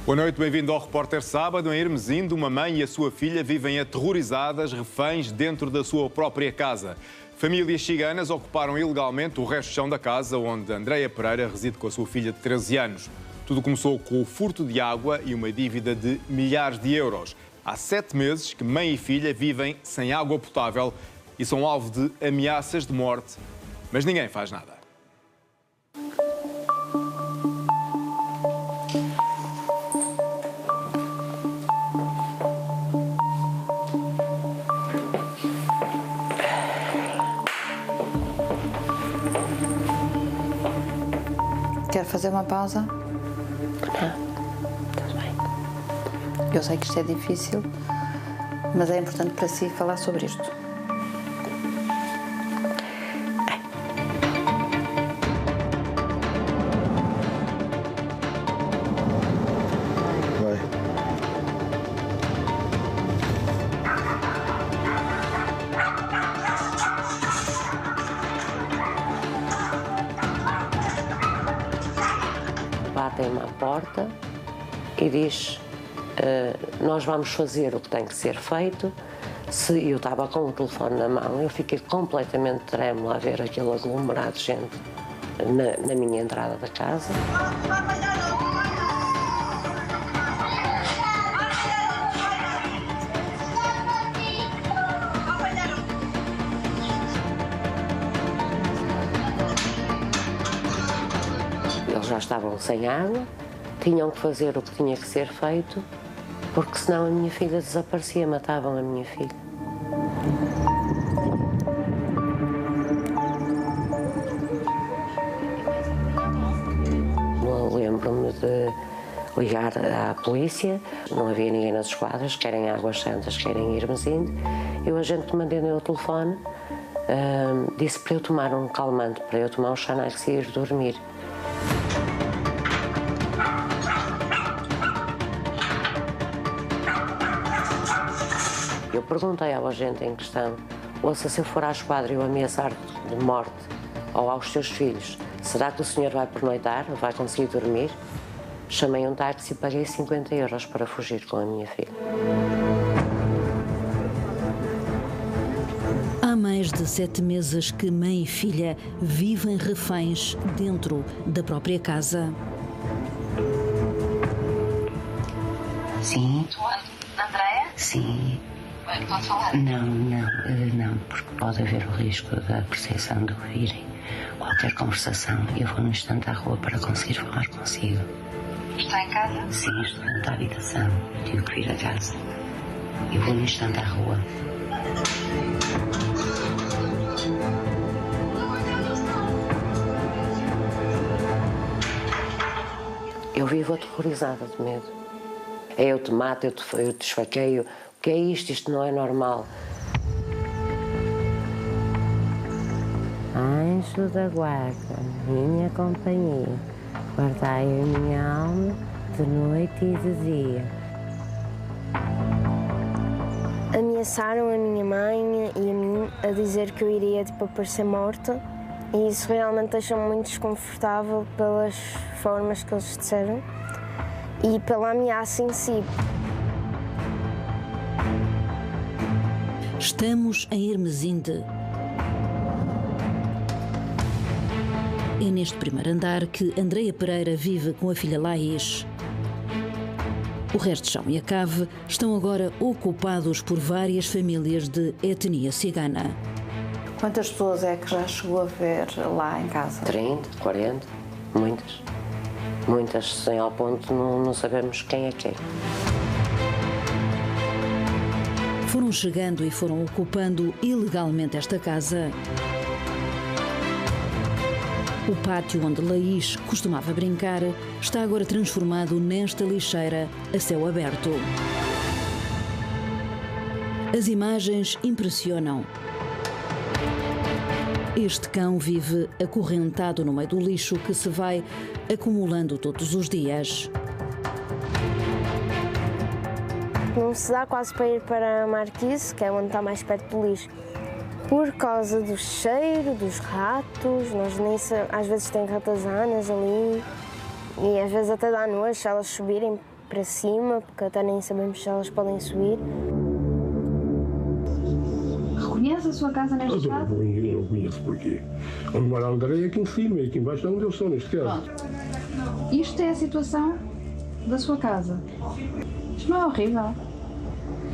Boa noite, bem-vindo ao Repórter Sábado. Em Hermesinde, uma mãe e a sua filha vivem aterrorizadas, reféns dentro da sua própria casa. Famílias ciganas ocuparam ilegalmente o resto de chão da casa onde Andreia Pereira reside com a sua filha de 13 anos. Tudo começou com o furto de água e uma dívida de milhares de euros. Há 7 meses que mãe e filha vivem sem água potável e são alvo de ameaças de morte, mas ninguém faz nada. Quer fazer uma pausa? Não, tudo bem. Eu sei que isto é difícil, mas é importante para si falar sobre isto. Vai. Batem-me à porta e diz, nós vamos fazer o que tem que ser feito. Se eu estava com o telefone na mão, eu fiquei completamente trêmula a ver aquele aglomerado de gente na minha entrada da casa. Eles já estavam sem água, tinham que fazer o que tinha que ser feito, porque senão a minha filha desaparecia, matavam a minha filha. Eu lembro-me de ligar à polícia, não havia ninguém nas esquadras, querem Águas Santas, querem Hermesinde. E o agente que me atendeu ao telefone disse para eu tomar um calmante, para eu tomar um Xanax e ir dormir. Eu perguntei ao agente em questão, ouça, se eu for à esquadra e eu ameaçar de morte ou aos seus filhos, será que o senhor vai pernoitar, vai conseguir dormir? Chamei um táxi e paguei 50 euros para fugir com a minha filha. Há mais de 7 meses que mãe e filha vivem reféns dentro da própria casa. Sim. Andreia? Sim. Pode falar? Não, porque pode haver o risco da percepção de ouvirem qualquer conversação. Eu vou num instante à rua para conseguir falar consigo. Está em casa? Sim, estou dentro da habitação. Tive que vir a casa. Eu vou num instante à rua. Eu vivo aterrorizada de medo. Eu te mato, eu te esfaqueio. O que é isto? Isto não é normal. Anjo da guarda, minha companhia, guardai a minha alma de noite e de dia. Ameaçaram a minha mãe e a mim a dizer que eu iria aparecer morta, e isso realmente deixou-me muito desconfortável pelas formas que eles disseram e pela ameaça em si. Estamos em Hermesinde. É neste primeiro andar que Andreia Pereira vive com a filha Laís. O resto de chão e a cave estão agora ocupados por várias famílias de etnia cigana. Quantas pessoas é que já chegou a ver lá em casa? 30, 40, muitas. Muitas, sem ao ponto não sabemos quem é quem. Foram chegando e foram ocupando ilegalmente esta casa. O pátio onde Laís costumava brincar está agora transformado nesta lixeira a céu aberto. As imagens impressionam. Este cão vive acorrentado no meio do lixo que se vai acumulando todos os dias. Não se dá quase para ir para a Marquise, que é onde está mais perto do lixo, por causa do cheiro, dos ratos. Nós às vezes tem ratazanas ali e às vezes até dá nojo elas subirem para cima, porque até nem sabemos se elas podem subir. Reconhece a sua casa neste estado? Eu não conheço porquê. Onde mora a Andréia é aqui em cima, e aqui embaixo é onde eu sou neste caso. Pronto. Isto é a situação da sua casa. Isto não é horrível?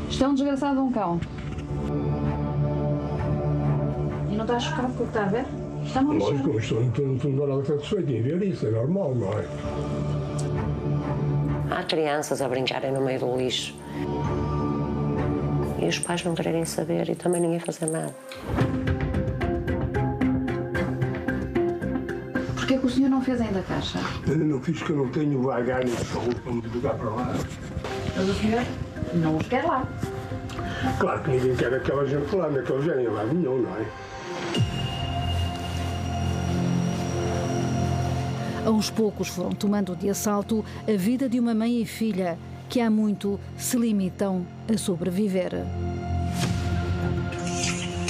Isto é um desgraçado de um cão. E não está chocado com o que está a ver? Está uma Lógico, eu estou não nada satisfeito em ver isso, é normal, não é? Há crianças a brincarem no meio do lixo. E os pais não quererem saber e também ninguém fazer nada. Porquê que o senhor não fez ainda a caixa? Eu não fiz que eu não tenho vagar nem saúde para me desligar para lá. Mas o senhor não os quer lá. Claro que ninguém quer aquela gente lá, naquele género, lá nenhum, não é? Aos poucos foram tomando de assalto a vida de uma mãe e filha que há muito se limitam a sobreviver.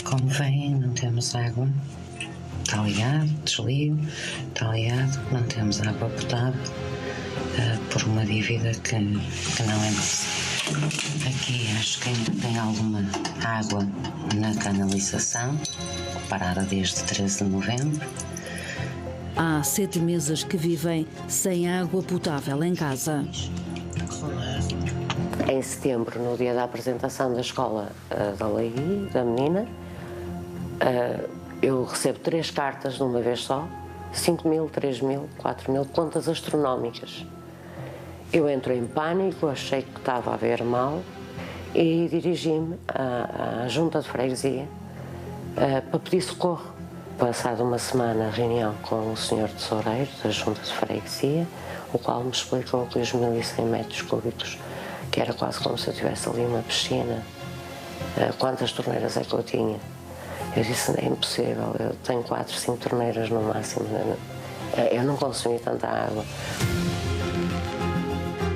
Como veem, não temos água. Está ligado, desligo, está ligado, não temos água potável por uma dívida que não é nossa. Aqui acho que ainda tem alguma água na canalização, parada desde 13 de novembro. Há 7 meses que vivem sem água potável em casa. Em setembro, no dia da apresentação da escola da Lei, da menina, eu recebo 3 cartas de uma vez só, 5.000, 3.000, 4.000, contas astronómicas. Eu entro em pânico, achei que estava a ver mal e dirigi-me à junta de freguesia para pedir socorro. Passado uma semana, reunião com o senhor tesoureiro da junta de freguesia, o qual me explicou que os 1.100 metros cúbicos, que era quase como se eu tivesse ali uma piscina, quantas torneiras é que eu tinha? Eu disse, é impossível, eu tenho 4, 5 torneiras no máximo, eu não consumi tanta água.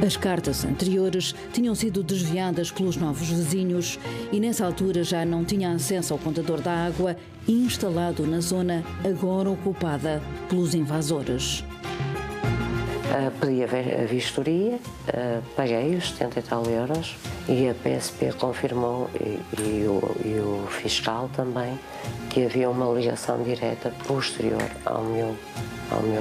As cartas anteriores tinham sido desviadas pelos novos vizinhos e nessa altura já não tinha acesso ao contador da água instalado na zona agora ocupada pelos invasores. Pedi a vistoria, paguei os 70 e tal euros e a PSP confirmou e o fiscal também que havia uma ligação direta posterior ao meu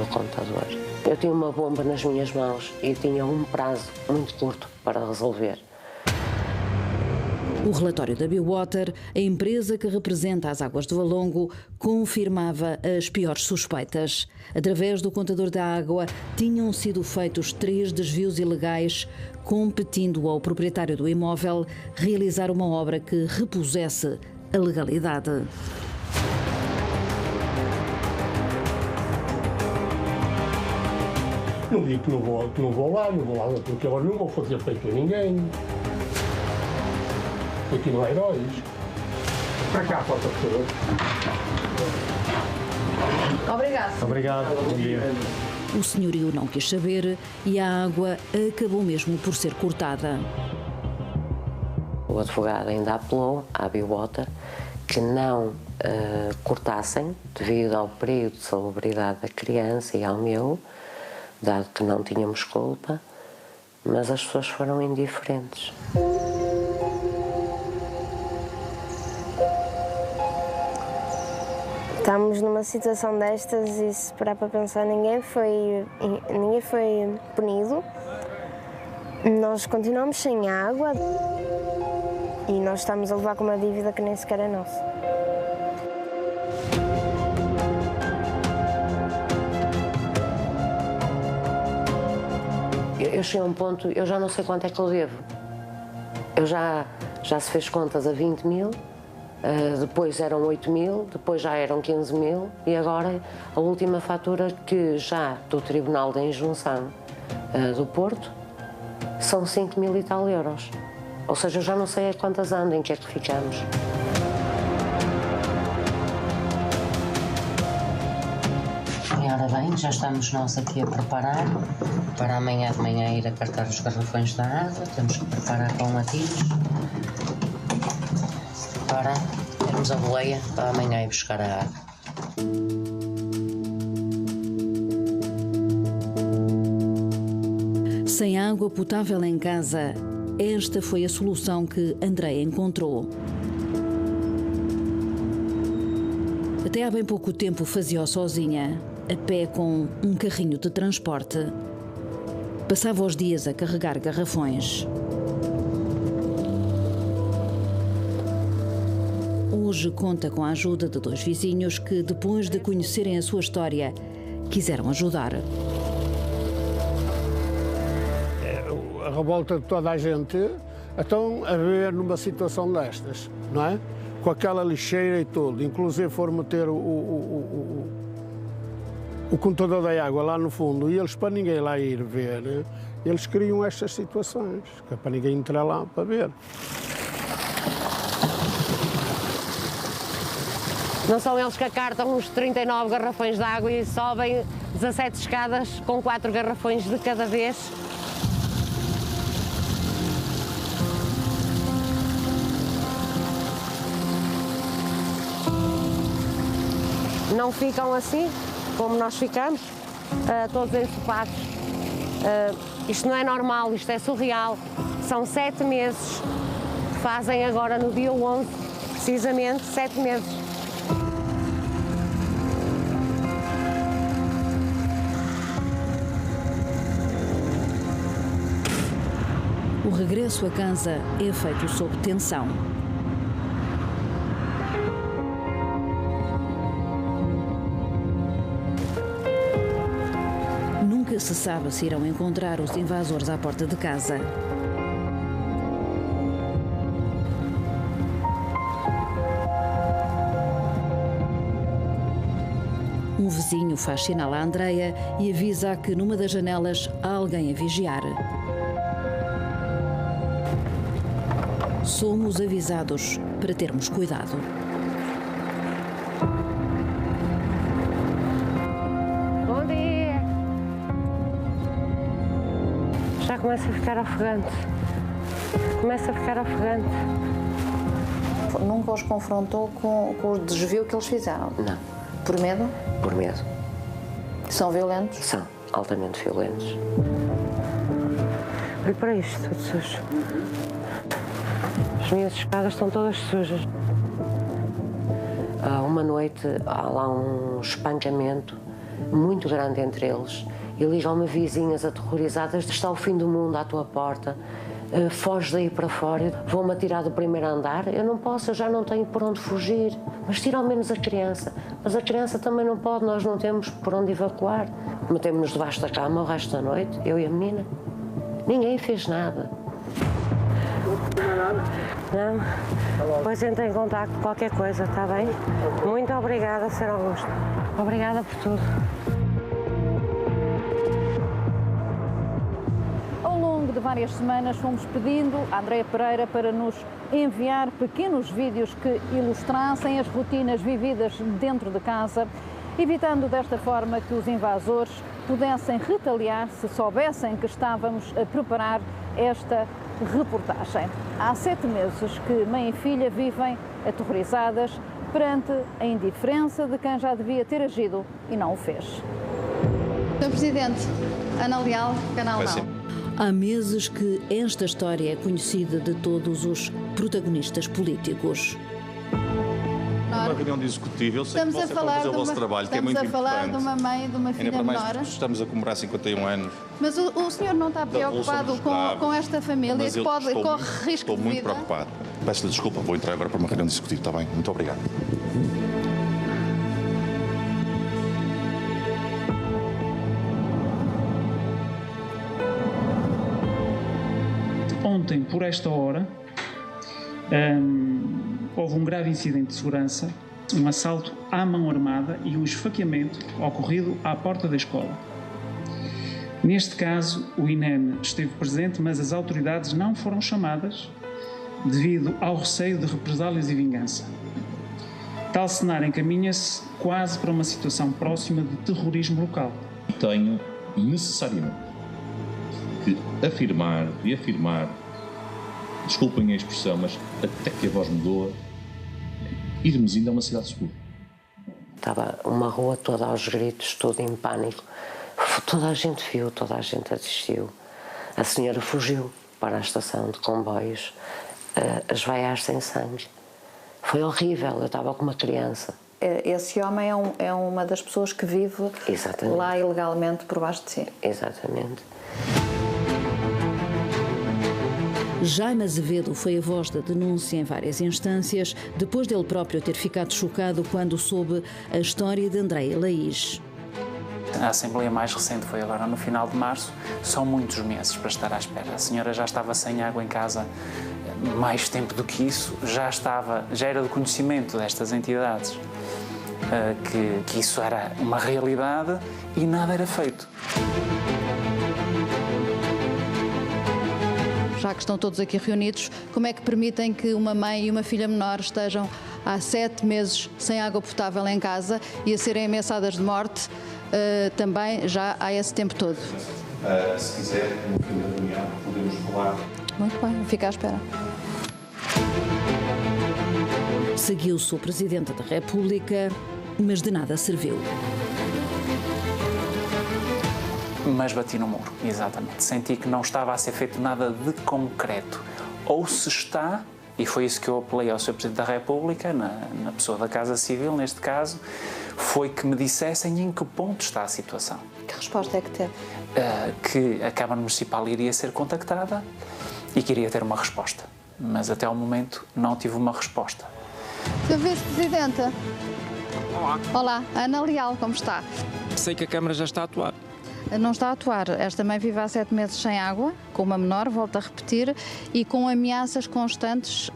contador. Eu tinha uma bomba nas minhas mãos e tinha um prazo muito curto para resolver. O relatório da Biwater, a empresa que representa as águas do Valongo, confirmava as piores suspeitas. Através do contador da água, tinham sido feitos 3 desvios ilegais, competindo ao proprietário do imóvel realizar uma obra que repusesse a legalidade. Não digo que não vou lá, porque agora não vou fazer feito a ninguém. Aqui não há heróis. Para cá, falta pessoas. Obrigado. Obrigado, bom dia. O senhorio não quis saber e a água acabou mesmo por ser cortada. O advogado ainda apelou à Biwater que não cortassem devido ao período de salubridade da criança e ao meu, dado que não tínhamos culpa, mas as pessoas foram indiferentes. Estamos numa situação destas e se parar para pensar, ninguém foi punido. Nós continuamos sem água e nós estamos a levar com uma dívida que nem sequer é nossa. Eu cheguei a um ponto, eu já não sei quanto é que eu devo. Eu já se fez contas a 20.000, depois eram 8.000, depois já eram 15.000 e agora a última fatura que já do Tribunal da Injunção do Porto são 5.000 e tal euros. Ou seja, eu já não sei a quantas andam, em que é que ficamos. Ora bem, já estamos nós aqui a preparar para amanhã de manhã ir a cartar os garrafões da água. Temos que preparar com latinhos para termos a boleia para amanhã ir buscar a água. Sem água potável em casa, esta foi a solução que Andreia encontrou. Até há bem pouco tempo fazia-o sozinha, a pé com um carrinho de transporte. Passava os dias a carregar garrafões. Hoje conta com a ajuda de 2 vizinhos que, depois de conhecerem a sua história, quiseram ajudar. A revolta de toda a gente, então a ver numa situação destas, não é? Com aquela lixeira e tudo, inclusive foram meter o contador da água lá no fundo, e eles, para ninguém lá ir ver, eles criam estas situações, que é para ninguém entrar lá para ver. Não são eles que acartam os 39 garrafões de água e sobem 17 escadas com 4 garrafões de cada vez? Não ficam assim, como nós ficamos, todos ensopados. Isto não é normal, isto é surreal. São 7 meses. Fazem agora no dia 11, precisamente 7 meses. O regresso a casa é feito sob tensão. Nunca se sabe se irão encontrar os invasores à porta de casa. Um vizinho faz sinal à Andreia e avisa que numa das janelas há alguém a vigiar. Somos avisados para termos cuidado. Bom dia! Já começa a ficar ofegante. Começa a ficar ofegante. Nunca os confrontou com o desvio que eles fizeram? Não. Por medo? Por medo. São violentos? São altamente violentos. Olha para isto, tudo sujo. As minhas escadas estão todas sujas. Uma noite há lá um espancamento muito grande entre eles e ligam-me vizinhas aterrorizadas: está o fim do mundo à tua porta, foge daí para fora, vou-me atirar do primeiro andar. Eu não posso, eu já não tenho por onde fugir, mas tira ao menos a criança. Mas a criança também não pode, nós não temos por onde evacuar. Metemos-nos debaixo da cama o resto da noite, eu e a menina. Ninguém fez nada. Não? Depois entrei em contato com qualquer coisa, está bem? Muito obrigada, Sr. Augusto. Obrigada por tudo. Ao longo de várias semanas fomos pedindo a Andreia Pereira para nos enviar pequenos vídeos que ilustrassem as rotinas vividas dentro de casa, evitando desta forma que os invasores pudessem retaliar se soubessem que estávamos a preparar esta reportagem. Há 7 meses que mãe e filha vivem aterrorizadas perante a indiferença de quem já devia ter agido e não o fez. Sr. Presidente, Ana Leal, Canal Não. Há meses que esta história é conhecida de todos os protagonistas políticos. Uma reunião de executivo, eu sei que vocês estão a fazer o vosso trabalho, que é muito importante. Estamos a falar de uma mãe e de uma filha menor. Estamos a comemorar 51 anos. Mas o senhor não está preocupado com esta família que corre risco de vida? Estou muito preocupado. Peço-lhe desculpa, vou entrar agora para uma reunião de executivo, está bem? Muito obrigado. Ontem, por esta hora, houve um grave incidente de segurança, um assalto à mão armada e um esfaqueamento ocorrido à porta da escola. Neste caso, o INEM esteve presente, mas as autoridades não foram chamadas devido ao receio de represálias e vingança. Tal cenário encaminha-se quase para uma situação próxima de terrorismo local. Tenho necessariamente que afirmar, desculpem a expressão, mas até que a voz me doa, irmos ainda a uma cidade segura. Estava uma rua toda aos gritos, tudo em pânico. Toda a gente viu, toda a gente assistiu. A senhora fugiu para a estação de comboios a esvaiar sem sangue. Foi horrível, eu estava com uma criança. Esse homem é uma das pessoas que vive lá ilegalmente por baixo de si. Exatamente. Jaime Azevedo foi a voz da denúncia em várias instâncias, depois dele próprio ter ficado chocado quando soube a história de Andreia Laís. A Assembleia mais recente foi agora no final de março. São muitos meses para estar à espera. A senhora já estava sem água em casa mais tempo do que isso. Já era do conhecimento destas entidades que isso era uma realidade e nada era feito. Já que estão todos aqui reunidos, como é que permitem que uma mãe e uma filha menor estejam há 7 meses sem água potável em casa e a serem ameaçadas de morte também já há esse tempo todo? Se quiser, no fim da reunião, podemos falar. Muito bem, fica à espera. Seguiu-se o Presidente da República, mas de nada serviu. Mas bati no muro, exatamente. Senti que não estava a ser feito nada de concreto. Ou se está, e foi isso que eu apelei ao Sr. Presidente da República, na pessoa da Casa Civil, neste caso, foi que me dissessem em que ponto está a situação. Que resposta é que teve? Que a Câmara Municipal iria ser contactada e que iria ter uma resposta. Mas até ao momento não tive uma resposta. Sr. Vice-Presidente. Olá. Olá, Ana Leal, como está? Sei que a Câmara já está a atuar. Não está a atuar. Esta mãe vive há 7 meses sem água, com uma menor, volto a repetir, e com ameaças constantes,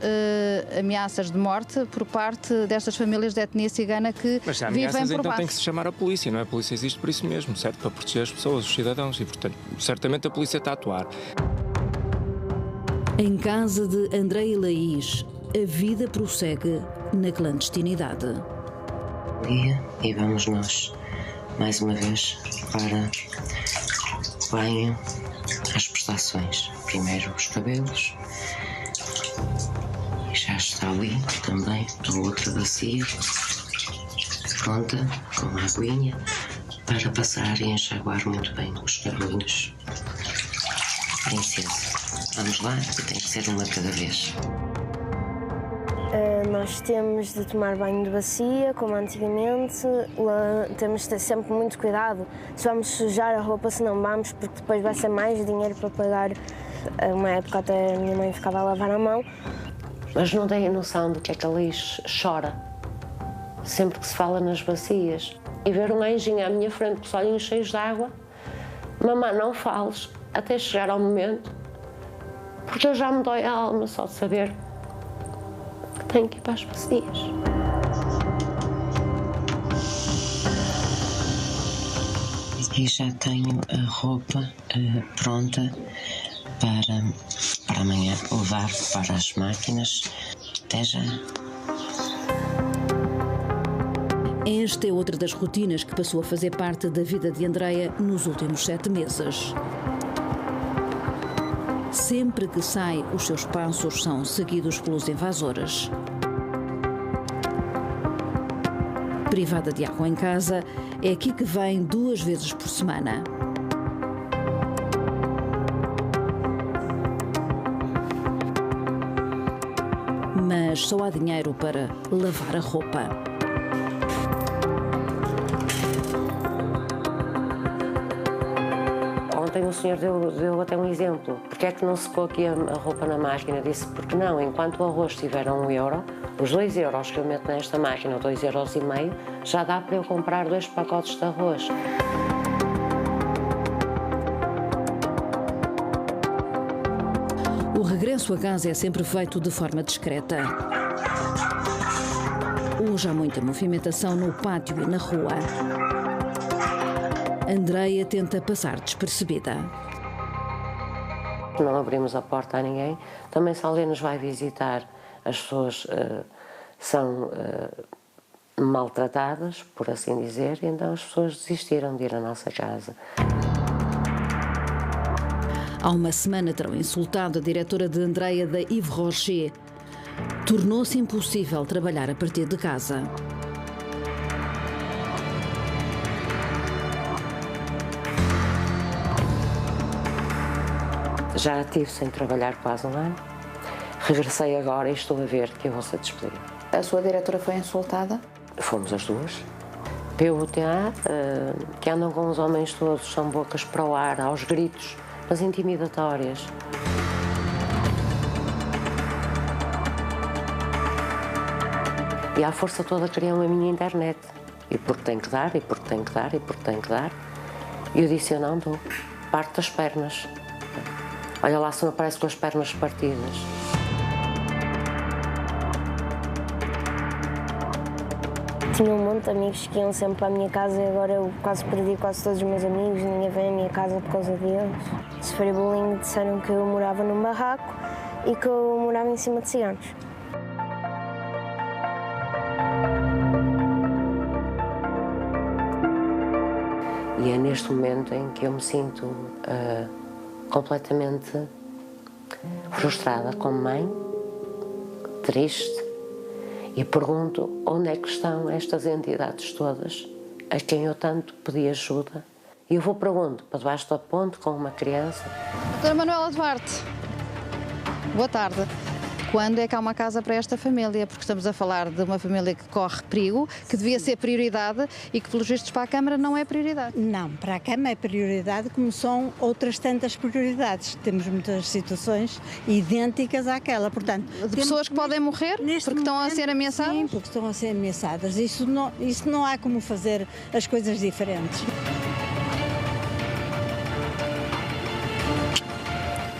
ameaças de morte por parte destas famílias de etnia cigana que vivem por baixo. Mas se há ameaças, então tem que se chamar a polícia, não é? A polícia existe por isso mesmo, certo? Para proteger as pessoas, os cidadãos, e, portanto, certamente a polícia está a atuar. Em casa de Andreia Laís, a vida prossegue na clandestinidade. E vamos nós, mais uma vez, para o banho, as prestações. Primeiro os cabelos, e já está ali também a outra bacia, pronta, com a aguinha, para passar e enxaguar muito bem os cabelinhos. Princesa, vamos lá, e tem que ser uma de cada vez. Nós temos de tomar banho de bacia, como antigamente, temos de ter sempre muito cuidado se vamos sujar a roupa, se não vamos, porque depois vai ser mais dinheiro para pagar. Uma época até a minha mãe ficava a lavar a mão. Mas não têm noção do que é que a Laís chora sempre que se fala nas bacias. E ver um anjinho à minha frente com os olhinhos cheios de água, mamãe, não fales, até chegar ao momento, porque eu já me dói a alma só de saber que tenho que ir para as bacias. E já tenho a roupa pronta para amanhã levar para as máquinas. Até já. Esta é outra das rotinas que passou a fazer parte da vida de Andreia nos últimos 7 meses. Sempre que sai, os seus passos são seguidos pelos invasores. Privada de água em casa, é aqui que vem 2 vezes por semana. Mas só há dinheiro para lavar a roupa. Ontem o senhor deu até um exemplo. Porque é que não secou aqui a roupa na máquina? Disse, porque não, enquanto o arroz estiver a €1, os 2 euros que eu meto nesta máquina, 2,5 €, já dá para eu comprar 2 pacotes de arroz. O regresso a casa é sempre feito de forma discreta. Hoje há muita movimentação no pátio e na rua. Andreia tenta passar despercebida. Não abrimos a porta a ninguém. Também se alguém nos vai visitar, as pessoas são maltratadas, por assim dizer, e então as pessoas desistiram de ir à nossa casa. Há uma semana terão insultado a diretora de Andreia da Yves Rocher. Tornou-se impossível trabalhar a partir de casa. Já estive sem trabalhar quase um ano. Regressei agora e estou a ver que eu vou ser despedida. A sua diretora foi insultada? Fomos as duas. PUTA, que andam com os homens todos, são bocas para o ar, aos gritos, nas intimidatórias. E à força toda queriam a minha internet. E porque tem que dar, e porque tem que dar, e porque tem que dar. E eu disse, eu não dou. Parte das pernas. Olha lá se me aparece com as pernas partidas. Tinha um monte de amigos que iam sempre para a minha casa e agora eu quase perdi quase todos os meus amigos, ninguém vem à minha casa por causa deles. Sofri bullying, disseram que eu morava num barraco e que eu morava em cima de ciganos. E é neste momento em que eu me sinto completamente frustrada como mãe, triste, e pergunto onde é que estão estas entidades todas a quem eu tanto pedi ajuda. E eu pergunto para debaixo da ponte com uma criança. Doutora Manuela Duarte, boa tarde. Quando é que há uma casa para esta família? Porque estamos a falar de uma família que corre perigo, que devia ser prioridade e que, pelos vistos, para a Câmara não é prioridade. Não, para a Câmara é prioridade, como são outras tantas prioridades. Temos muitas situações idênticas àquela, portanto... De pessoas que podem morrer porque estão a ser ameaçadas? Sim, porque estão a ser ameaçadas. Isso não há como fazer as coisas diferentes.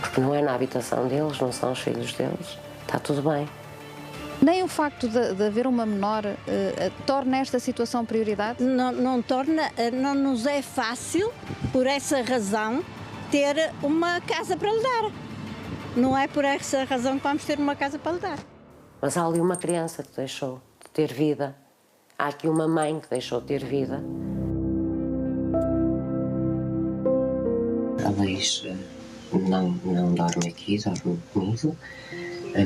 Porque não é na habitação deles, não são os filhos deles. Está tudo bem. Nem o facto de haver uma menor torna esta situação prioridade? Não torna, não nos é fácil, por essa razão, ter uma casa para lhe dar. Não é por essa razão que vamos ter uma casa para lhe dar. Mas há ali uma criança que deixou de ter vida. Há aqui uma mãe que deixou de ter vida. A Luís não dorme aqui, dorme comigo.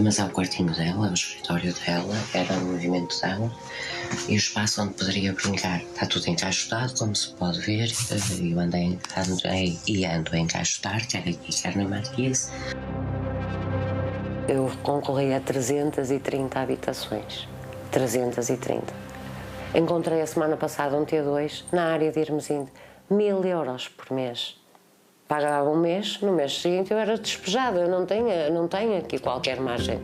Mas há o quartinho dela, o escritório dela, era o movimento dela e o espaço onde poderia brincar. Está tudo encaixotado, como se pode ver. Eu ando a encaixotar, quer aqui, quer na marquise. Eu concorri a 330 habitações. 330. Encontrei a semana passada um T2 na área de Hermesinde. 1000 euros por mês. Pagava um mês, no mês seguinte eu era despejada, eu não tenho aqui qualquer margem.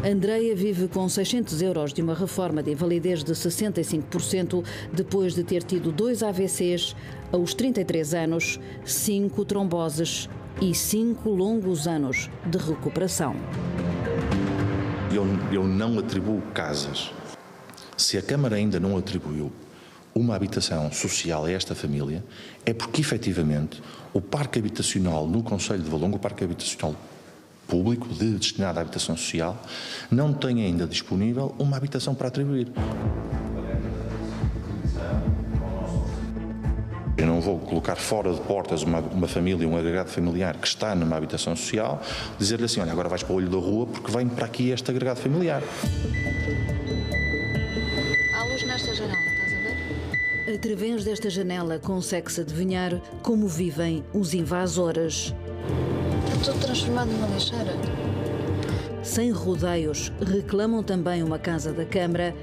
Andreia vive com 600 euros de uma reforma de invalidez de 65% depois de ter tido 2 AVCs aos 33 anos, 5 tromboses e 5 longos anos de recuperação. Eu não atribuo casas. Se a Câmara ainda não atribuiu uma habitação social a esta família, é porque, efetivamente, o parque habitacional no concelho de Valongo, o parque habitacional público destinado à habitação social, não tem ainda disponível uma habitação para atribuir. Eu não vou colocar fora de portas uma família, um agregado familiar que está numa habitação social, dizer-lhe assim, olha, agora vais para o olho da rua porque vem para aqui este agregado familiar. Há luz nesta janela. Através desta janela consegue-se adivinhar como vivem os invasores. Está tudo transformado numa lixeira. Sem rodeios, reclamam também uma casa da Câmara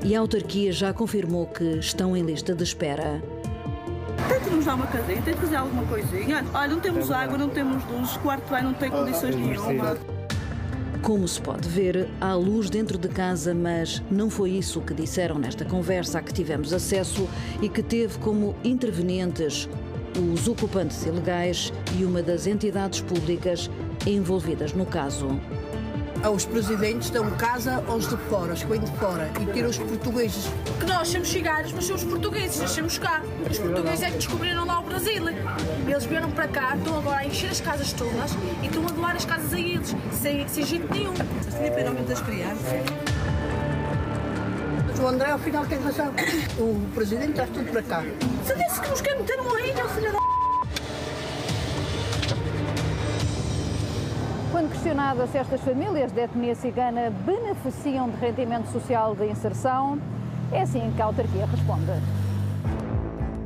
e a autarquia já confirmou que estão em lista de espera. Tente-nos dar uma casinha, tente fazer alguma coisinha. Olha, não temos água, não temos luz, o quarto bem não tem condições nenhuma. Como se pode ver, há luz dentro de casa, mas não foi isso que disseram nesta conversa a que tivemos acesso e que teve como intervenientes os ocupantes ilegais e uma das entidades públicas envolvidas no caso. Os presidentes dão casa aos de fora, os que vêm de fora, e tiram os portugueses. Que nós somos ciganos, mas somos portugueses, nascemos cá. Os portugueses é que descobriram lá o Brasil. Eles vieram para cá, estão agora a encher as casas todas e estão a doar as casas a eles, sem jeito nenhum. Independentemente das crianças. Mas o André, ao final, tem razão. O presidente traz tudo para cá. Se disse que nos quer meter uma ilha, filha da... Quando questionada se estas famílias de etnia cigana beneficiam de rendimento social de inserção, é assim que a autarquia responde.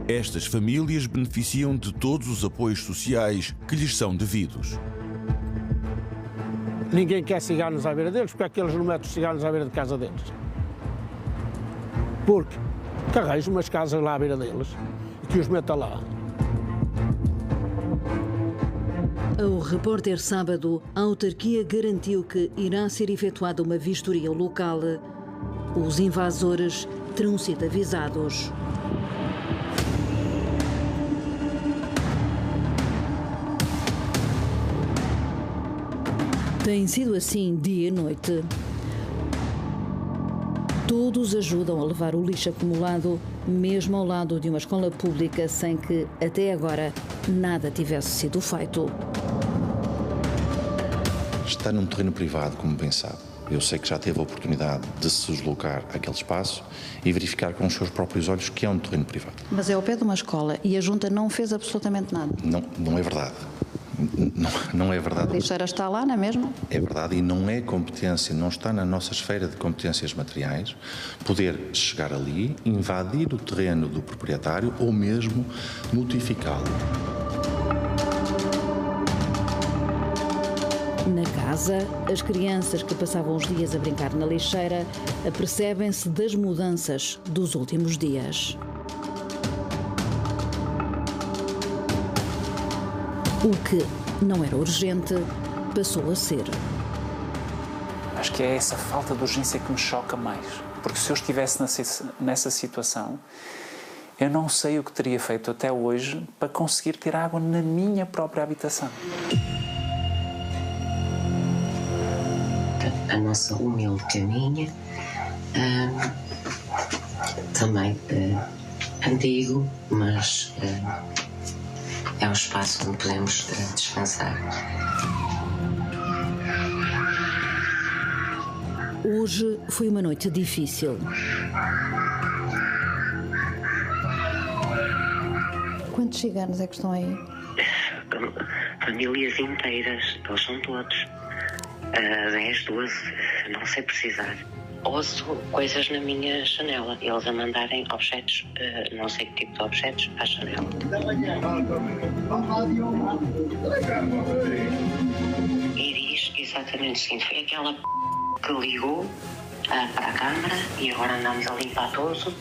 Estas famílias beneficiam de todos os apoios sociais que lhes são devidos. Ninguém quer ciganos à beira deles, porque é que eles não metem os ciganos à beira de casa deles? Porque arranjam umas casas lá à beira deles e que os metam lá. Ao Repórter Sábado, a autarquia garantiu que irá ser efetuada uma vistoria ao local. Os invasores terão sido avisados. Tem sido assim dia e noite. Todos ajudam a levar o lixo acumulado, mesmo ao lado de uma escola pública, sem que, até agora, nada tivesse sido feito. Está num terreno privado, como bem sabe. Eu sei que já teve a oportunidade de se deslocar àquele espaço e verificar com os seus próprios olhos que é um terreno privado. Mas é ao pé de uma escola e a Junta não fez absolutamente nada. Não é verdade. Não é verdade. A lixeira está lá, não é mesmo? É verdade, e não é competência, não está na nossa esfera de competências materiais poder chegar ali, invadir o terreno do proprietário ou mesmo notificá-lo. Na casa, as crianças que passavam os dias a brincar na lixeira apercebem-se das mudanças dos últimos dias. O que não era urgente passou a ser. Acho que é essa falta de urgência que me choca mais. Porque se eu estivesse nessa situação, eu não sei o que teria feito até hoje para conseguir ter água na minha própria habitação. A nossa humilde caminha, também antigo, mas é um espaço onde podemos descansar. Hoje foi uma noite difícil. Quantos ciganos é que estão aí? Famílias inteiras, eles são todos. 10, 12, não sei precisar. Ouço coisas na minha janela, eles a mandarem objetos, não sei que tipo de objetos, à janela. E diz exatamente o seguinte: foi aquela que ligou para a câmara e agora andamos a limpar tudo.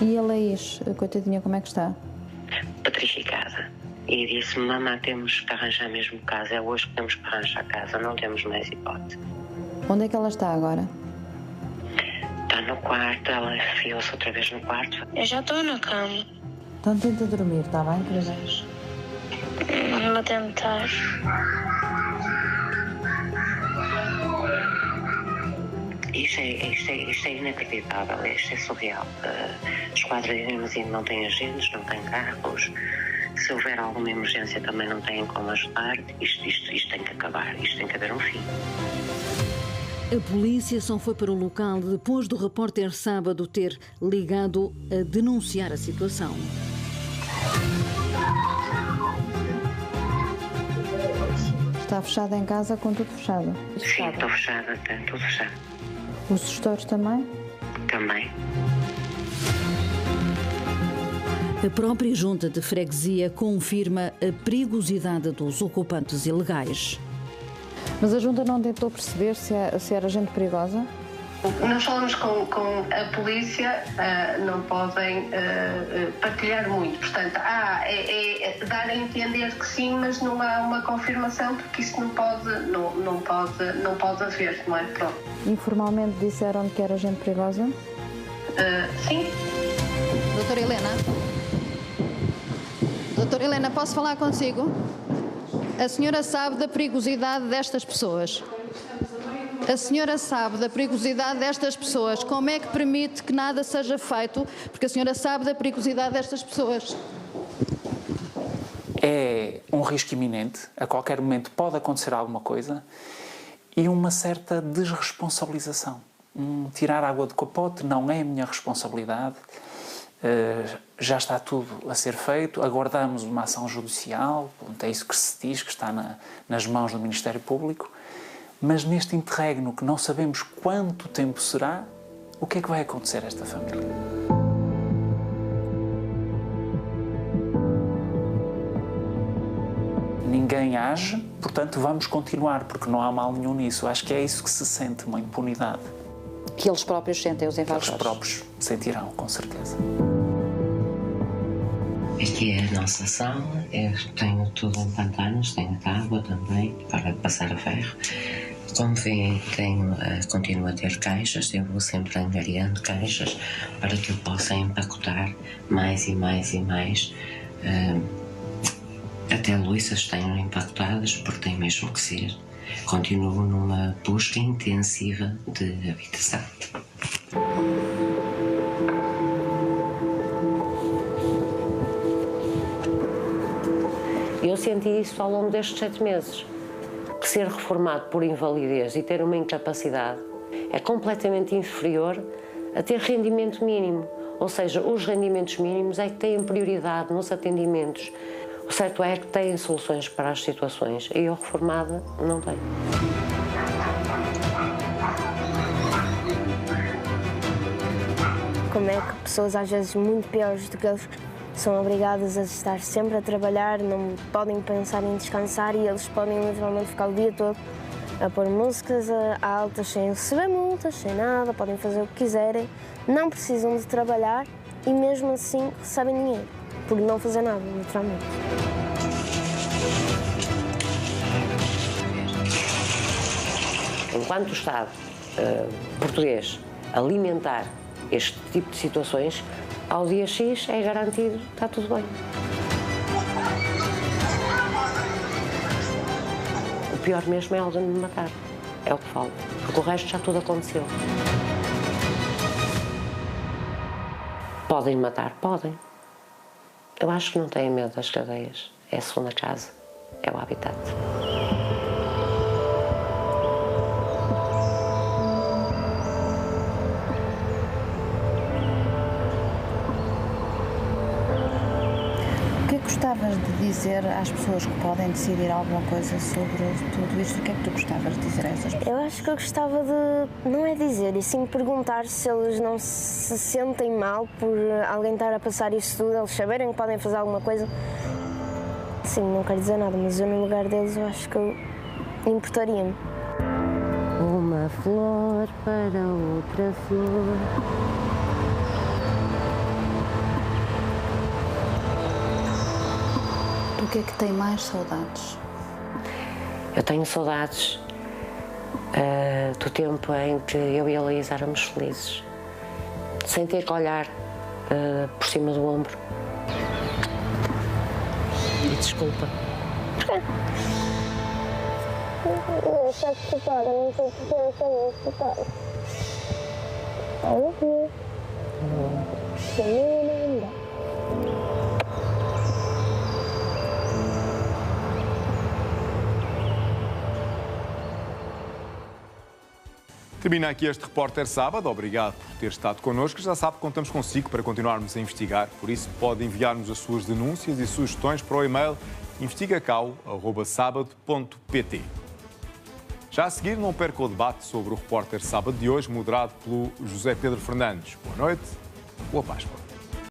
E a Laís, coitadinha, como é que está? Petrificada. E disse-me: mamãe, temos que arranjar mesmo casa, é hoje que temos que arranjar casa, não temos mais hipótese. Onde é que ela está agora? Está no quarto, ela enfiou-se outra vez no quarto. Eu já estou na cama. Então tenta dormir, está bem, queridas? Vou tentar. Isto é inacreditável, isto é surreal. Os quadros de armazém não têm agentes, não têm carros. Se houver alguma emergência também não têm como ajudar. Isto tem que acabar, isto tem que haver um fim. A polícia só foi para o local depois do Repórter Sábado ter ligado a denunciar a situação. Está fechada em casa com tudo fechado? Sim, estou fechada, está tudo fechado. Os gestores também? Também. A própria Junta de Freguesia confirma a perigosidade dos ocupantes ilegais. Mas a Junta não tentou perceber se era gente perigosa? Nós falamos com a polícia, não podem partilhar muito. Portanto, é dar a entender que sim, mas não há uma confirmação, porque isso não pode haver, não é? Pronto. Informalmente disseram que era gente perigosa? Sim. Doutora Helena? Doutora Helena, posso falar consigo? A senhora sabe da perigosidade destas pessoas? A senhora sabe da perigosidade destas pessoas. Como é que permite que nada seja feito? Porque a senhora sabe da perigosidade destas pessoas. É um risco iminente. A qualquer momento pode acontecer alguma coisa. E uma certa desresponsabilização. Tirar água do capote não é a minha responsabilidade. Já está tudo a ser feito. Aguardamos uma ação judicial. É isso que se diz, que está nas mãos do Ministério Público. Mas neste interregno que não sabemos quanto tempo será, o que é que vai acontecer a esta família? ninguém age, portanto vamos continuar, porque não há mal nenhum nisso. Acho que é isso que se sente, uma impunidade. Que eles próprios sentem, os invasores? Eles próprios sentirão, com certeza. Aqui é a nossa sala, eu tenho tudo em pantanos, tenho tábua também para passar a ferro. Como veem, continuo a ter caixas, eu vou sempre angariando caixas para que eu possa empacotar mais e mais e mais. Até louças tenho empacotadas, porque tem mesmo que ser. Continuo numa busca intensiva de habitação. Eu senti isso ao longo destes 7 meses. Que ser reformado por invalidez e ter uma incapacidade é completamente inferior a ter rendimento mínimo. Ou seja, os rendimentos mínimos é que têm prioridade nos atendimentos. O certo é que têm soluções para as situações e eu, reformada, não tenho. Como é que pessoas, às vezes, muito piores do que eles, são obrigadas a estar sempre a trabalhar, não podem pensar em descansar e eles podem literalmente ficar o dia todo a pôr músicas altas, sem receber multas, sem nada, podem fazer o que quiserem, não precisam de trabalhar e mesmo assim recebem dinheiro, por não fazer nada, literalmente. Enquanto o Estado português alimentar este tipo de situações, ao dia X é garantido, está tudo bem. O pior mesmo é alguém me matar, é o que falo, porque o resto já tudo aconteceu. Podem matar? Podem. Eu acho que não têm medo das cadeias, é a segunda casa, é o habitat. Gostavas de dizer às pessoas que podem decidir alguma coisa sobre tudo isto? O que é que tu gostavas de dizer a essas pessoas? Eu acho que eu gostava de, não é dizer, e sim perguntar se eles não se sentem mal por alguém estar a passar isso tudo, eles saberem que podem fazer alguma coisa. Sim, não quero dizer nada, mas eu no lugar deles eu acho que eu importaria-me. Uma flor para outra flor. O que é que tem mais saudades? Eu tenho saudades do tempo em que eu e a Laís éramos felizes, sem ter que olhar por cima do ombro. E desculpa. Porquê? Não sei se separa, não sei se eu separo. Olha aqui. Termina aqui este Repórter Sábado. Obrigado por ter estado connosco. Já sabe que contamos consigo para continuarmos a investigar. Por isso, pode enviar-nos as suas denúncias e sugestões para o e-mail investigacau@sabado.pt. Já a seguir, não perca o debate sobre o Repórter Sábado de hoje, moderado pelo José Pedro Fernandes. Boa noite, boa Páscoa.